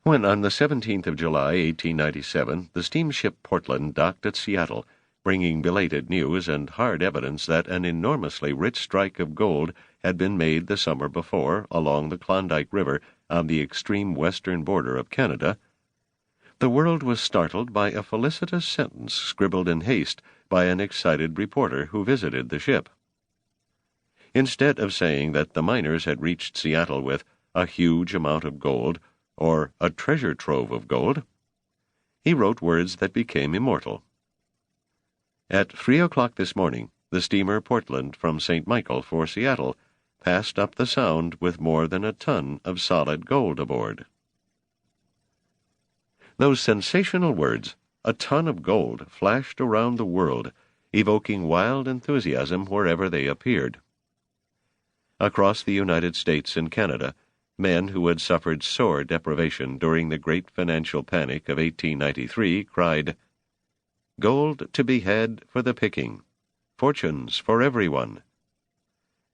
When, on the 17th of July, 1897, the steamship Portland docked at Seattle, bringing belated news and hard evidence that an enormously rich strike of gold had been made the summer before along the Klondike River on the extreme western border of Canada, the world was startled by a felicitous sentence scribbled in haste by an excited reporter who visited the ship. Instead of saying that the miners had reached Seattle with a huge amount of gold, or a treasure trove of gold, he wrote words that became immortal. At 3 o'clock this morning, the steamer Portland from St. Michael for Seattle passed up the Sound with more than a ton of solid gold aboard. Those sensational words, a ton of gold, flashed around the world, evoking wild enthusiasm wherever they appeared. Across the United States and Canada, men who had suffered sore deprivation during the great financial panic of 1893 cried, "Gold to be had for the picking, fortunes for everyone."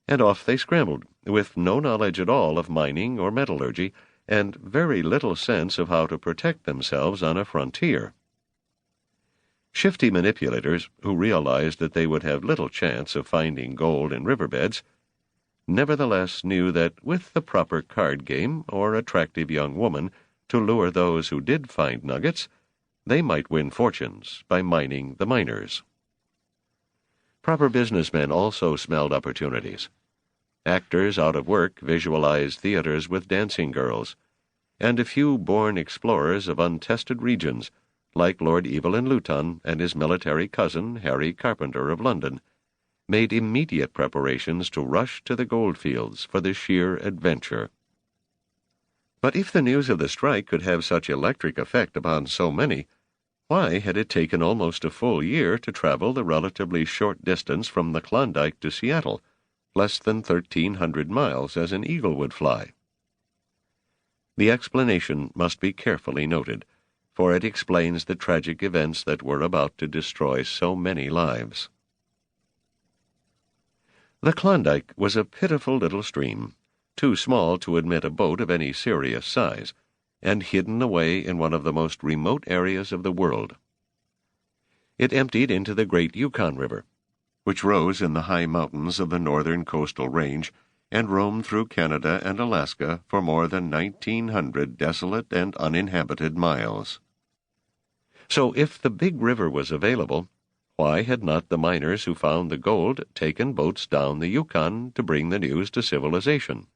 And off they scrambled, with no knowledge at all of mining or metallurgy, and very little sense of how to protect themselves on a frontier. Shifty manipulators, who realized that they would have little chance of finding gold in riverbeds, nevertheless knew that with the proper card game or attractive young woman to lure those who did find nuggets, they might win fortunes by mining the miners. Proper businessmen also smelled opportunities. Actors out of work visualized theaters with dancing girls, and a few born explorers of untested regions, like Lord Evelyn Luton and his military cousin Harry Carpenter of London, made immediate preparations to rush to the goldfields for the sheer adventure. But if the news of the strike could have such electric effect upon so many, why had it taken almost a full year to travel the relatively short distance from the Klondike to Seattle, less than 1,300 miles as an eagle would fly? The explanation must be carefully noted, for it explains the tragic events that were about to destroy so many lives. The Klondike was a pitiful little stream, too small to admit a boat of any serious size, and hidden away in one of the most remote areas of the world. It emptied into the great Yukon River, which rose in the high mountains of the northern coastal range and roamed through Canada and Alaska for more than 1,900 desolate and uninhabited miles. So if the big river was available, why had not the miners who found the gold taken boats down the Yukon to bring the news to civilization?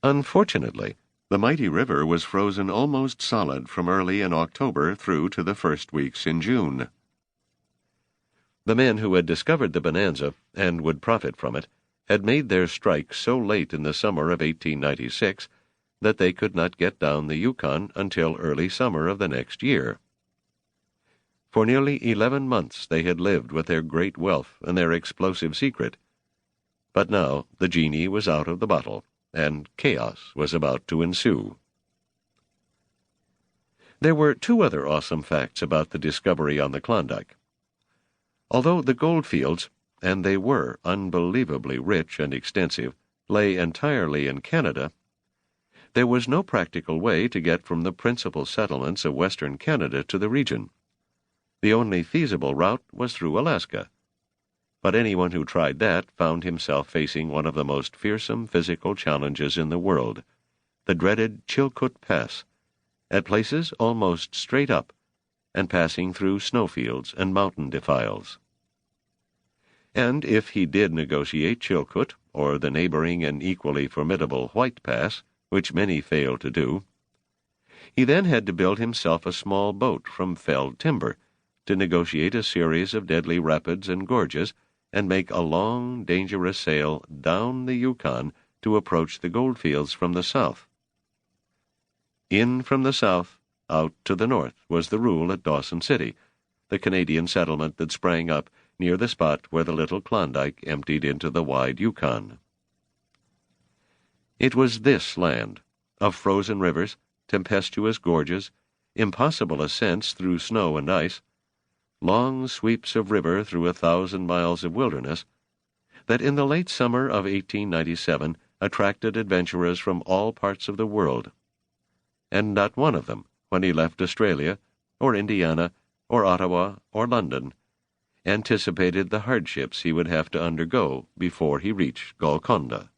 Unfortunately, the mighty river was frozen almost solid from early in October through to the first weeks in June. The men who had discovered the bonanza, and would profit from it, had made their strike so late in the summer of 1896 that they could not get down the Yukon until early summer of the next year. For nearly 11 months they had lived with their great wealth and their explosive secret. But now the genie was out of the bottle, and chaos was about to ensue. There were two other awesome facts about the discovery on the Klondike. Although the gold fields, and they were unbelievably rich and extensive, lay entirely in Canada, there was no practical way to get from the principal settlements of western Canada to the region. The only feasible route was through Alaska. But anyone who tried that found himself facing one of the most fearsome physical challenges in the world, the dreaded Chilkoot Pass, at places almost straight up, and passing through snowfields and mountain defiles. And if he did negotiate Chilkoot, or the neighboring and equally formidable White Pass, which many failed to do, he then had to build himself a small boat from felled timber, to negotiate a series of deadly rapids and gorges, and make a long, dangerous sail down the Yukon to approach the goldfields from the south. In from the south, out to the north was the rule at Dawson City, the Canadian settlement that sprang up near the spot where the little Klondike emptied into the wide Yukon. It was this land, of frozen rivers, tempestuous gorges, impossible ascents through snow and ice, long sweeps of river through 1,000 miles of wilderness, that in the late summer of 1897 attracted adventurers from all parts of the world. and not one of them, when he left Australia, or Indiana, or Ottawa, or London, anticipated the hardships he would have to undergo before he reached Golconda.